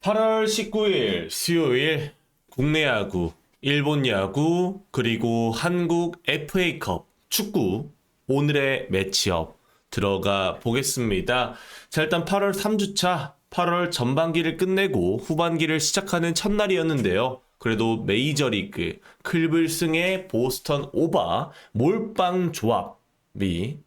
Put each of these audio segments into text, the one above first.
8월 19일 수요일 국내 야구, 일본 야구, 그리고 한국 FA컵 축구 오늘의 매치업 들어가 보겠습니다. 자, 일단 8월 3주차 8월 전반기를 끝내고 후반기를 시작하는 첫날이었는데요. 그래도 메이저리그 클불승의 보스턴 오바 몰빵 조합이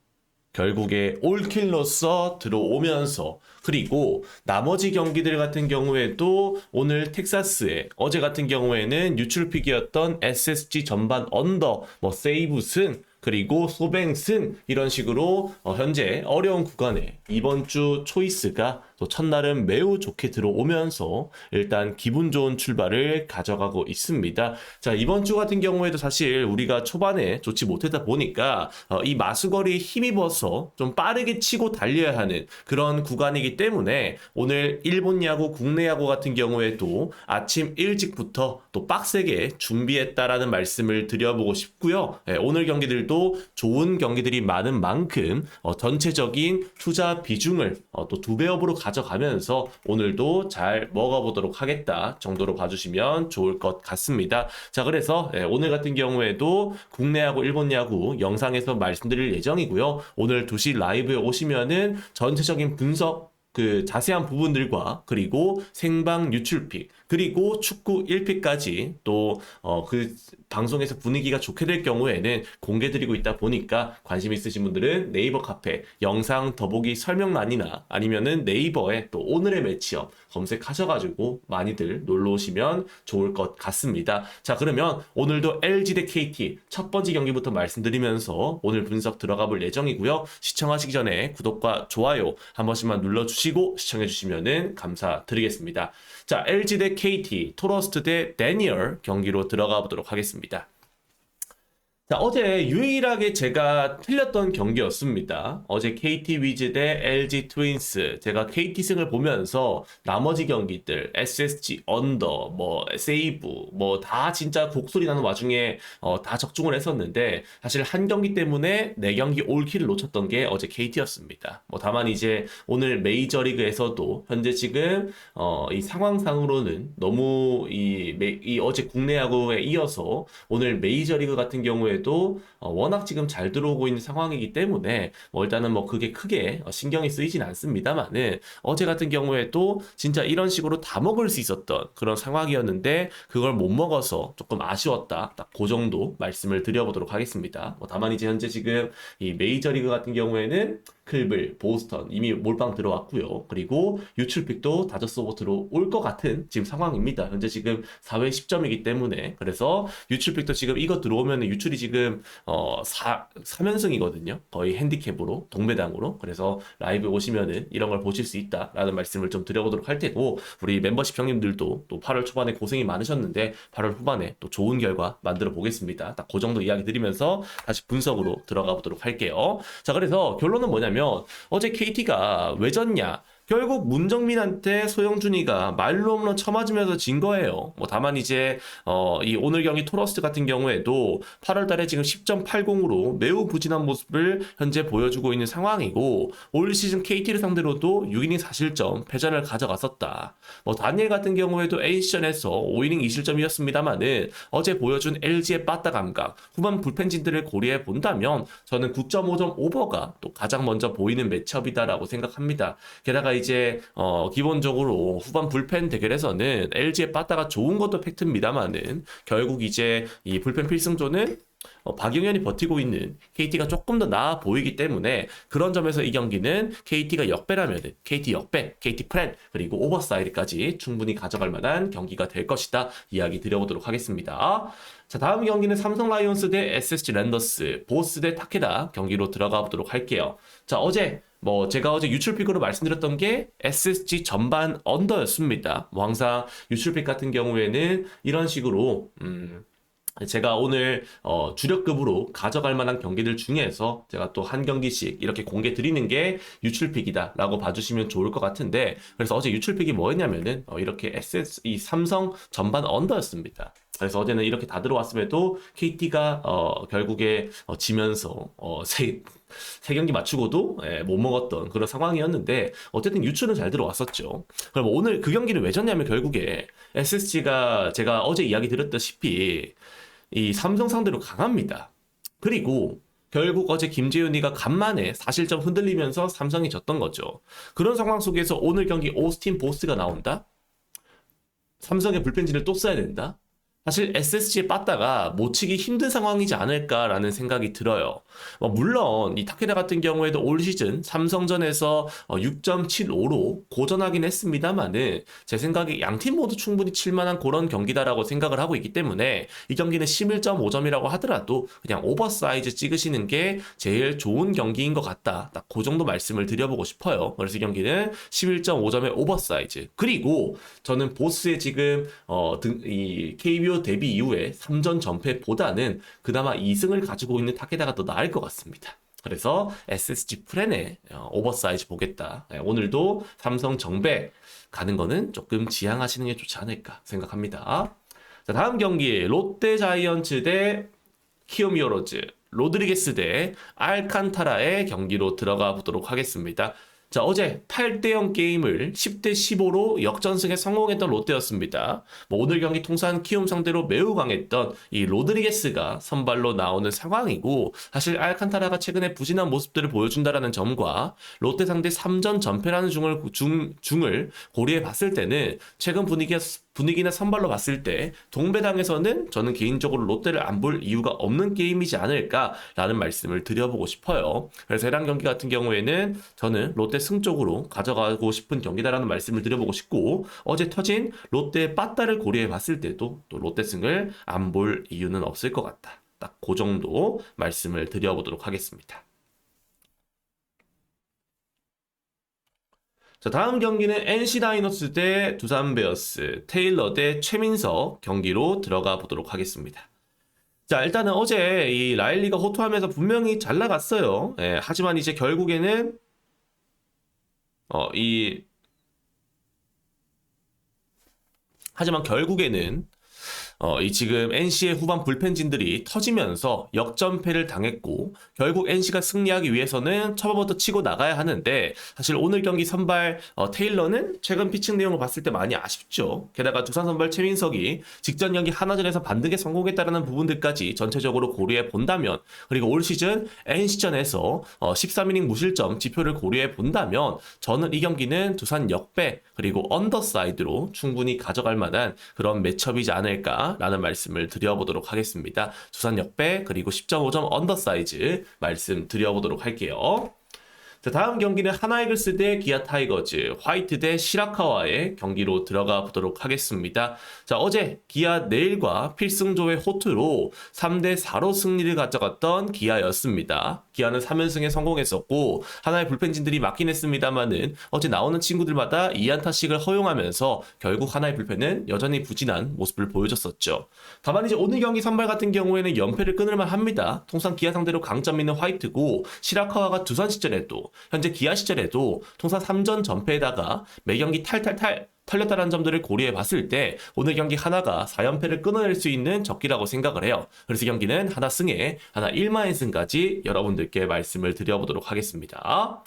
결국에 올킬로서 들어오면서, 그리고 나머지 경기들 같은 경우에도 오늘 텍사스에, 어제 같은 경우에는 유출픽이었던 SSG 전반 언더, 세이브 승, 그리고 소뱅 승, 이런 식으로 현재 어려운 구간에 이번 주 초이스가 또 첫날은 매우 좋게 들어오면서 일단 기분 좋은 출발을 가져가고 있습니다. 자, 이번 주 같은 경우에도 사실 우리가 초반에 좋지 못했다 보니까 이 마수거리에 힘입어서 좀 빠르게 치고 달려야 하는 그런 구간이기 때문에 오늘 일본 야구, 국내 야구 같은 경우에도 아침 일찍부터 또 빡세게 준비했다라는 말씀을 드려보고 싶고요. 오늘 경기들도 좋은 경기들이 많은 만큼 전체적인 투자 비중을 또 2배업으로 가져가면서 오늘도 잘 먹어보도록 하겠다 정도로 봐주시면 좋을 것 같습니다. 자, 그래서 오늘 같은 경우에도 국내 야구, 일본 야구 영상에서 말씀드릴 예정이고요. 오늘 2시 라이브에 오시면은 전체적인 분석, 그 자세한 부분들과 그리고 생방 유출픽, 그리고 축구 1픽까지 또 그 방송에서 분위기가 좋게 될 경우에는 공개드리고 있다 보니까 관심 있으신 분들은 네이버 카페 영상 더보기 설명란이나 아니면은 네이버에 또 오늘의 매치업 검색하셔가지고 많이들 놀러 오시면 좋을 것 같습니다. 자, 그러면 오늘도 LG 대 KT 첫 번째 경기부터 말씀드리면서 오늘 분석 들어가 볼 예정이고요. 시청하시기 전에 구독과 좋아요 한 번씩만 눌러주시고 시청해주시면 감사드리겠습니다. 자, LG 대 KT, 토러스트 대 데니얼 경기로 들어가 보도록 하겠습니다. 자, 어제 유일하게 제가 틀렸던 경기였습니다. 어제 KT 위즈 대 LG 트윈스. 제가 KT 승을 보면서 나머지 경기들, SSG 언더, 세이브, 다 진짜 곡소리 나는 와중에 다 적중을 했었는데, 사실 한 경기 때문에 4경기 올킬을 놓쳤던 게 어제 KT였습니다. 다만 이제 오늘 메이저리그에서도 현재 지금 이 상황상으로는 너무 이 어제 국내 야구에 이어서 오늘 메이저리그 같은 경우에 도 워낙 지금 잘 들어오고 있는 상황이기 때문에 일단은 그게 크게 신경이 쓰이진 않습니다만은, 어제 같은 경우에도 진짜 이런 식으로 다 먹을 수 있었던 그런 상황이었는데 그걸 못 먹어서 조금 아쉬웠다, 딱 그 정도 말씀을 드려보도록 하겠습니다. 다만 이제 현재 지금 이 메이저리그 같은 경우에는 클블, 보스턴 이미 몰빵 들어왔고요. 그리고 유출픽도 다저스 오버 들어올 것 같은 지금 상황입니다. 현재 지금 4회 10점이기 때문에, 그래서 유출픽도 지금 이거 들어오면 유출이 지금 3연승이거든요. 거의 핸디캡으로, 동배당으로. 그래서 라이브 오시면은 이런 걸 보실 수 있다라는 말씀을 좀 드려보도록 할 테고, 우리 멤버십 형님들도 또 8월 초반에 고생이 많으셨는데 8월 후반에 또 좋은 결과 만들어 보겠습니다. 딱 그 정도 이야기 드리면서 다시 분석으로 들어가 보도록 할게요. 자, 그래서 결론은 뭐냐면 어제 KT가 왜 졌냐? 결국 문정민한테 소영준이가 말로 홈런 쳐맞으면서 진 거예요. 다만 이제 이 오늘 경기 토러스트 같은 경우에도 8월 달에 지금 10.80으로 매우 부진한 모습을 현재 보여주고 있는 상황이고, 올 시즌 KT를 상대로도 6이닝 4실점 패전을 가져갔었다. 다니엘 같은 경우에도 A시전에서 5이닝 2실점이었습니다만은 어제 보여준 LG의 빠따 감각, 후반 불펜진들을 고려해 본다면 저는 9.5점 오버가 또 가장 먼저 보이는 매치업이다라고 생각합니다. 게다가 이제 기본적으로 후반 불펜 대결에서는 LG의 빠따가 좋은 것도 팩트입니다만은 결국 이제 이 불펜 필승조는 박용현이 버티고 있는 KT가 조금 더 나아 보이기 때문에, 그런 점에서 이 경기는 KT가 역배라면 KT 역배, KT 프렌, 그리고 오버사이드까지 충분히 가져갈 만한 경기가 될 것이다 이야기 드려보도록 하겠습니다. 자, 다음 경기는 삼성 라이온스 대 SSG 랜더스, 보스 대 타케다 경기로 들어가 보도록 할게요. 자, 어제 제가 어제 유출픽으로 말씀드렸던 게 SSG 전반 언더였습니다. 항상 유출픽 같은 경우에는 이런 식으로 제가 오늘 주력급으로 가져갈 만한 경기들 중에서 제가 또 한 경기씩 이렇게 공개 드리는 게 유출픽이다 라고 봐주시면 좋을 것 같은데, 그래서 어제 유출픽이 뭐였냐면은 이렇게 이 삼성 전반 언더였습니다. 그래서 어제는 이렇게 다 들어왔음에도 KT가 결국에 지면서 세 경기 맞추고도 못 먹었던 그런 상황이었는데 어쨌든 유추는 잘 들어왔었죠. 그럼 오늘 그 경기를 왜 졌냐면 결국에 SSG가 제가 어제 이야기 드렸다시피 이 삼성 상대로 강합니다. 그리고 결국 어제 김재윤이가 간만에 4실점 흔들리면서 삼성이 졌던 거죠. 그런 상황 속에서 오늘 경기 오스틴 보스가 나온다? 삼성의 불펜진을 또 써야 된다? 사실 SSG에 빠따가 못 치기 힘든 상황이지 않을까라는 생각이 들어요. 물론 이 타케다 같은 경우에도 올 시즌 삼성전에서 6.75로 고전하긴 했습니다만은 제 생각에 양팀 모두 충분히 칠만한 그런 경기다라고 생각을 하고 있기 때문에 이 경기는 11.5점이라고 하더라도 그냥 오버사이즈 찍으시는 게 제일 좋은 경기인 것 같다. 딱 그 정도 말씀을 드려보고 싶어요. 그래서 이 경기는 11.5점의 오버사이즈. 그리고 저는 보스의 지금 이 KBO 데뷔 이후에 3전 전패보다는 그나마 2승을 가지고 있는 타케다가 더 나을 것 같습니다. 그래서 SSG 프렌에 오버사이즈 보겠다. 오늘도 삼성 정배 가는 거는 조금 지양하시는 게 좋지 않을까 생각합니다. 자, 다음 경기 롯데 자이언츠 대 키움히어로즈, 로드리게스 대 알칸타라의 경기로 들어가 보도록 하겠습니다. 자, 어제 8대0 게임을 10대15로 역전승에 성공했던 롯데였습니다. 오늘 경기 통산 키움 상대로 매우 강했던 이 로드리게스가 선발로 나오는 상황이고, 사실 알칸타라가 최근에 부진한 모습들을 보여준다라는 점과 롯데 상대 3전 전패라는 중을 고려해 봤을 때는 최근 분위기나 선발로 봤을 때 동배당에서는 저는 개인적으로 롯데를 안 볼 이유가 없는 게임이지 않을까라는 말씀을 드려보고 싶어요. 그래서 해당 경기 같은 경우에는 저는 롯데 승 쪽으로 가져가고 싶은 경기다라는 말씀을 드려보고 싶고, 어제 터진 롯데의 빠따를 고려해 봤을 때도 또 롯데 승을 안 볼 이유는 없을 것 같다. 딱 그 정도 말씀을 드려보도록 하겠습니다. 자, 다음 경기는 NC 다이노스 대 두산 베어스, 테일러 대 최민석 경기로 들어가 보도록 하겠습니다. 자, 일단은 어제 이 라일리가 호투하면서 분명히 잘 나갔어요. 하지만 이제 결국에는 하지만 결국에는 이 지금 NC의 후반 불펜진들이 터지면서 역전패를 당했고, 결국 NC가 승리하기 위해서는 초반부터 치고 나가야 하는데, 사실 오늘 경기 선발 테일러는 최근 피칭 내용을 봤을 때 많이 아쉽죠. 게다가 두산 선발 최민석이 직전 경기 하나전에서 반등에 성공했다는 부분들까지 전체적으로 고려해 본다면, 그리고 올 시즌 NC전에서 13이닝 무실점 지표를 고려해 본다면 저는 이 경기는 두산 역배 그리고 언더사이드로 충분히 가져갈 만한 그런 매첩이지 않을까 라는 말씀을 드려보도록 하겠습니다. 두산 역배 그리고 10.5점 언더사이즈 말씀 드려보도록 할게요. 자, 다음 경기는 하나이글스 대 기아 타이거즈, 화이트 대 시라카와의 경기로 들어가 보도록 하겠습니다. 자, 어제 기아 내일과 필승조의 호투로 3대4로 승리를 가져갔던 기아였습니다. 기아는 3연승에 성공했었고 하나의 불펜진들이 맞긴 했습니다만은 어제 나오는 친구들마다 2안타씩을 허용하면서 결국 하나의 불펜은 여전히 부진한 모습을 보여줬었죠. 다만 이제 오늘 경기 선발 같은 경우에는 연패를 끊을만 합니다. 통상 기아 상대로 강점 있는 화이트고, 시라카와가 두산 시절에도 현재 기아 시절에도 통산 3전 전패에다가 매 경기 탈탈탈 털렸다는 점들을 고려해 봤을 때 오늘 경기 하나가 4연패를 끊어낼 수 있는 적기라고 생각을 해요. 그래서 경기는 하나 승에 하나 1만엔승까지 여러분들께 말씀을 드려보도록 하겠습니다.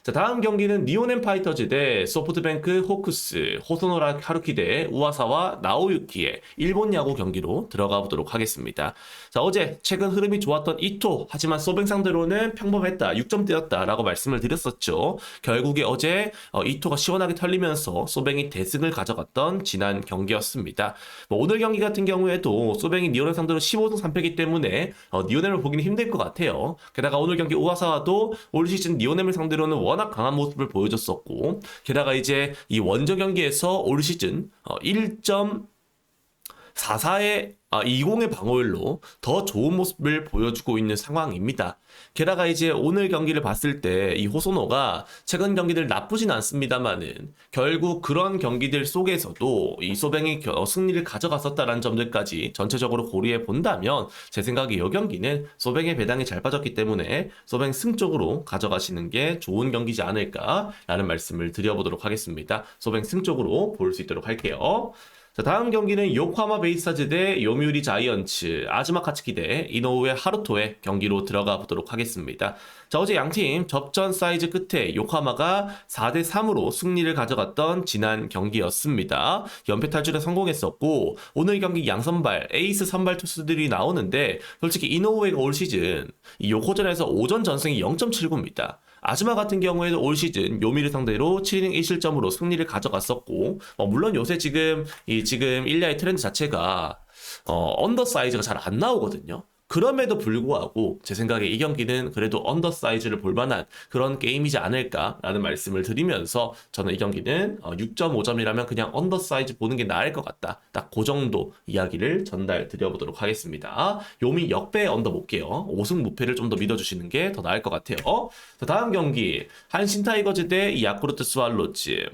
자, 다음 경기는 니오넨 파이터즈 대 소프트뱅크 호크스, 호소노라 하루키 대 우와사와 나오유키의 일본 야구 경기로 들어가 보도록 하겠습니다. 자, 어제 최근 흐름이 좋았던 이토, 하지만 소뱅 상대로는 평범했다, 6점대였다 라고 말씀을 드렸었죠. 결국에 어제 이토가 시원하게 털리면서 소뱅이 대승을 가져갔던 지난 경기였습니다. 오늘 경기 같은 경우에도 소뱅이 니오넨 상대로 15승 3패이기 때문에 니오넨을 보기는 힘들 것 같아요. 게다가 오늘 경기 우와사와도 올 시즌 니오넨을 상대로는 워낙 강한 모습을 보여줬었고, 게다가 이제 이 원정 경기에서 올 시즌 1.44의 20의 방어율로 더 좋은 모습을 보여주고 있는 상황입니다. 게다가 이제 오늘 경기를 봤을 때 이 호소노가 최근 경기들 나쁘진 않습니다만은 결국 그런 경기들 속에서도 이 소뱅이 승리를 가져갔었다는 점들까지 전체적으로 고려해 본다면 제 생각에 이 경기는 소뱅의 배당이 잘 빠졌기 때문에 소뱅 승 쪽으로 가져가시는 게 좋은 경기지 않을까라는 말씀을 드려보도록 하겠습니다. 소뱅 승 쪽으로 볼 수 있도록 할게요. 자, 다음 경기는 요코하마 베이스타즈 대 요미우리 자이언츠, 아즈마 카츠키 대 이노우에 하루토의 경기로 들어가 보도록 하겠습니다. 자, 어제 양팀 접전 사이즈 끝에 요코하마가 4대 3으로 승리를 가져갔던 지난 경기였습니다. 연패 탈출에 성공했었고, 오늘 경기 양선발, 에이스 선발 투수들이 나오는데, 솔직히 이노우에가 올 시즌 이 요코전에서 오전 전승이 0.79입니다. 아즈마 같은 경우에도 올 시즌 요미를 상대로 7이닝 1실점으로 승리를 가져갔었고, 물론 요새 지금 1야의 트렌드 자체가 언더 사이즈가 잘 안 나오거든요. 그럼에도 불구하고 제 생각에 이 경기는 그래도 언더 사이즈를 볼 만한 그런 게임이지 않을까라는 말씀을 드리면서 저는 이 경기는 6.5점이라면 그냥 언더 사이즈 보는 게 나을 것 같다. 딱 그 정도 이야기를 전달 드려보도록 하겠습니다. 요미 역배 언더 볼게요. 5승 무패를 좀 더 믿어주시는 게 더 나을 것 같아요. 자, 다음 경기 한신 타이거즈 대 야쿠르트 스왈로즈.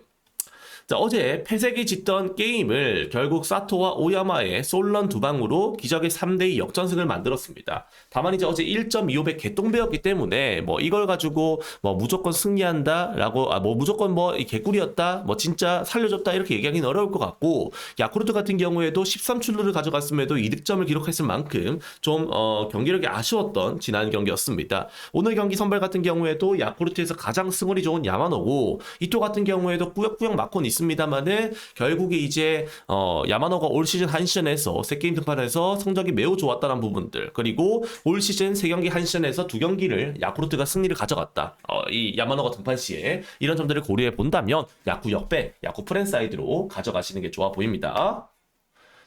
자, 어제 패색이 짙던 게임을 결국 사토와 오야마의 솔런 두 방으로 기적의 3대2 역전승을 만들었습니다. 다만 이제 어제 1.25배 개똥배였기 때문에 이걸 가지고 무조건 승리한다라고 무조건 이 개꿀이었다 진짜 살려줬다 이렇게 얘기하기는 어려울 것 같고, 야쿠르트 같은 경우에도 13출루를 가져갔음에도 이득점을 기록했을 만큼 좀 경기력이 아쉬웠던 지난 경기였습니다. 오늘 경기 선발 같은 경우에도 야쿠르트에서 가장 승률이 좋은 야마노고, 이토 같은 경우에도 꾸역꾸역 맞고는 있습니다만은 결국에 이제 야마노가 올 시즌 한 시즌에서 3게임 등판에서 성적이 매우 좋았다는 부분들, 그리고 올 시즌 3경기 한 시즌에서 2경기를 야쿠르트가 승리를 가져갔다. 이 야마노가 등판 시에 이런 점들을 고려해 본다면 야쿠 역배, 야쿠 프랜사이드로 가져가시는 게 좋아 보입니다.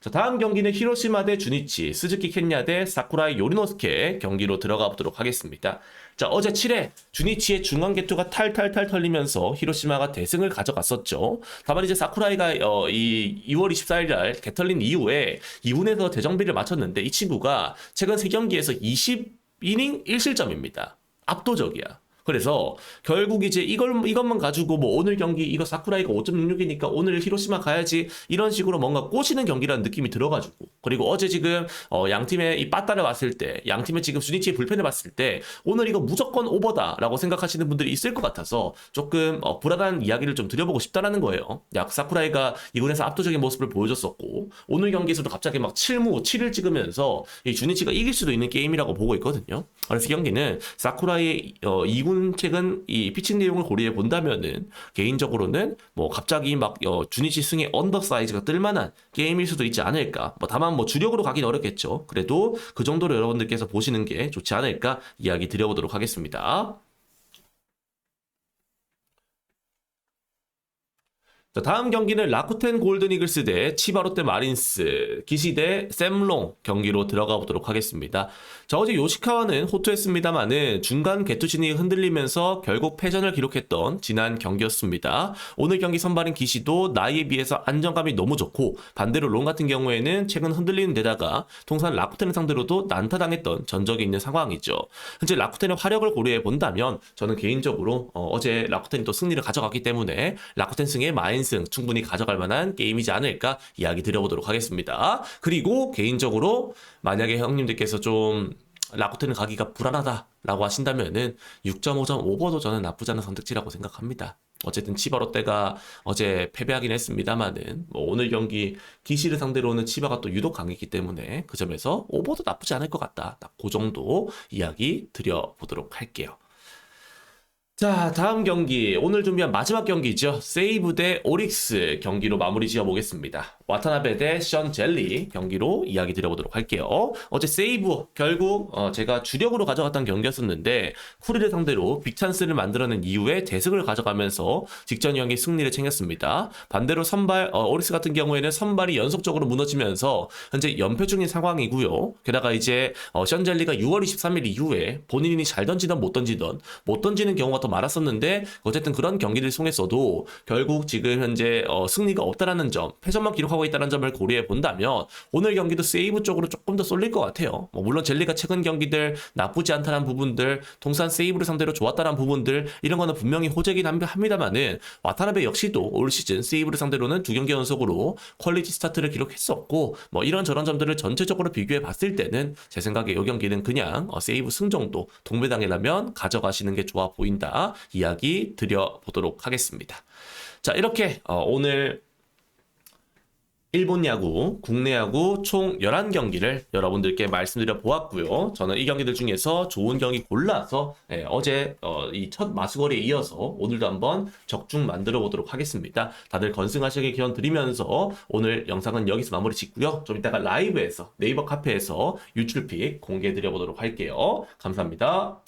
자, 다음 경기는 히로시마 대 주니치, 스즈키 켄야 대 사쿠라이 요리노스케 경기로 들어가 보도록 하겠습니다. 자, 어제 7회 주니치의 중앙 개투가 탈탈탈 털리면서 히로시마가 대승을 가져갔었죠. 다만 이제 사쿠라이가 이 2월 24일 날 개털린 이후에 2군에서 대정비를 마쳤는데 이 친구가 최근 3경기에서 20이닝 1실점입니다. 압도적이야. 그래서 결국 이제 이것만 가지고 오늘 경기 이거 사쿠라이가 5.66이니까 오늘 히로시마 가야지 이런 식으로 뭔가 꼬시는 경기라는 느낌이 들어가지고, 그리고 어제 지금 양팀의 이 빠따를 봤을 때, 양팀의 지금 주니치의 불펜을 봤을 때 오늘 이거 무조건 오버다라고 생각하시는 분들이 있을 것 같아서 조금 불안한 이야기를 좀 드려보고 싶다라는 거예요. 사쿠라이가 이군에서 압도적인 모습을 보여줬었고, 오늘 경기에서도 갑자기 7무 7을 찍으면서 이 주니치가 이길 수도 있는 게임이라고 보고 있거든요. 그래서 이 경기는 사쿠라이의 2군 최근 이 피칭 내용을 고려해 본다면은 개인적으로는 갑자기 주니치 승의 언더 사이즈가 뜰만한 게임일 수도 있지 않을까. 다만 주력으로 가긴 어렵겠죠. 그래도 그 정도로 여러분들께서 보시는 게 좋지 않을까 이야기 드려보도록 하겠습니다. 자, 다음 경기는 라쿠텐 골든이글스 대 치바롯데 마린스, 기시 대 샘롱 경기로 들어가 보도록 하겠습니다. 자, 어제 요시카와는 호투했습니다만은 중간 개투진이 흔들리면서 결국 패전을 기록했던 지난 경기였습니다. 오늘 경기 선발인 기시도 나이에 비해서 안정감이 너무 좋고, 반대로 롱 같은 경우에는 최근 흔들리는 데다가 통산 라쿠텐을 상대로도 난타당했던 전적이 있는 상황이죠. 현재 라쿠텐의 화력을 고려해 본다면 저는 개인적으로 어제 라쿠텐이 또 승리를 가져갔기 때문에 라쿠텐 승의 마인승 충분히 가져갈 만한 게임이지 않을까 이야기 드려보도록 하겠습니다. 그리고 개인적으로 만약에 형님들께서 좀 라쿠텐을 가기가 불안하다라고 하신다면은 6.5점 오버도 저는 나쁘지 않은 선택지라고 생각합니다. 어쨌든 치바롯데가 어제 패배하긴 했습니다만은 오늘 경기 기시를 상대로는 치바가 또 유독 강했기 때문에 그 점에서 오버도 나쁘지 않을 것 같다. 딱 그 정도 이야기 드려보도록 할게요. 자, 다음 경기, 오늘 준비한 마지막 경기죠. 세이브 대 오릭스 경기로 마무리 지어보겠습니다. 와타나베 대 션 젤리 경기로 이야기 드려보도록 할게요. 어제 세이브 결국 제가 주력으로 가져갔던 경기였었는데 쿠리를 상대로 빅찬스를 만들어낸 이후에 대승을 가져가면서 직전 경기 승리를 챙겼습니다. 반대로 선발 오릭스 같은 경우에는 선발이 연속적으로 무너지면서 현재 연패 중인 상황이고요. 게다가 이제 션 젤리가 6월 23일 이후에 본인이 잘 던지던 못 던지는 경우가 더 많았었는데, 어쨌든 그런 경기를 통해서도 결국 지금 현재 승리가 없다라는 점, 패전만 기록하고 있다는 점을 고려해 본다면 오늘 경기도 세이브 쪽으로 조금 더 쏠릴 것 같아요. 물론 젤리가 최근 경기들 나쁘지 않다는 부분들, 통산 세이브를 상대로 좋았다는 부분들, 이런 거는 분명히 호재긴 합니다만은 와타나베 역시도 올 시즌 세이브를 상대로는 2경기 연속으로 퀄리티 스타트를 기록했었고, 이런 점들을 전체적으로 비교해 봤을 때는 제 생각에 이 경기는 그냥 세이브 승 정도 동배당이라면 가져가시는 게 좋아 보인다 이야기 드려보도록 하겠습니다. 자, 이렇게 오늘 일본 야구, 국내 야구 총 11경기를 여러분들께 말씀드려 보았고요. 저는 이 경기들 중에서 좋은 경기 골라서 어제 이 첫 마수거리에 이어서 오늘도 한번 적중 만들어 보도록 하겠습니다. 다들 건승하시길 기원 드리면서 오늘 영상은 여기서 마무리 짓고요. 좀 이따가 라이브에서 네이버 카페에서 유출픽 공개해 드려 보도록 할게요. 감사합니다.